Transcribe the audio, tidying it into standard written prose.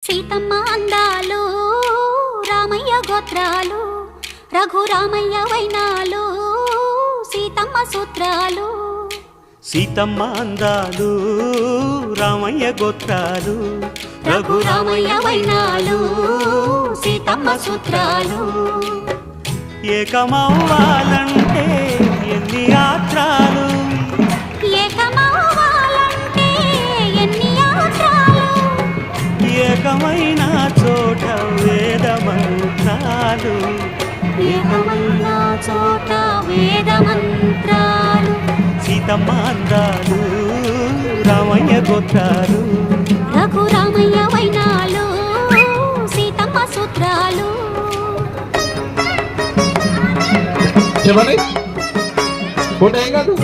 సీతమ్మ అందాలు రామయ్య గోత్రాలు రఘురామయ్య వైనాలు సీతమ్మ సూత్రాలు. సీతమ్మ అందాలు రామయ్య గోత్రాలు రఘురామయ్య వైనాలు సీతమ్మ సూత్రాలు. ఏకమవ్వాలంటే ఎన్ని యాత్రాలు ఏకమవ్వాలంటే ఎన్ని యాత్రాలు ఏకమైన చోట వేద మంత్రాలు ఏకమైన చోట వేద మంత్రాలు. సీతమ్మ అందాలు రామయ్య గోత్రాలు రఘురామయ్య వైనాలు సీతమ్మ సూత్రాలు. చెప్పండి ఫోటో ఏం కాదు.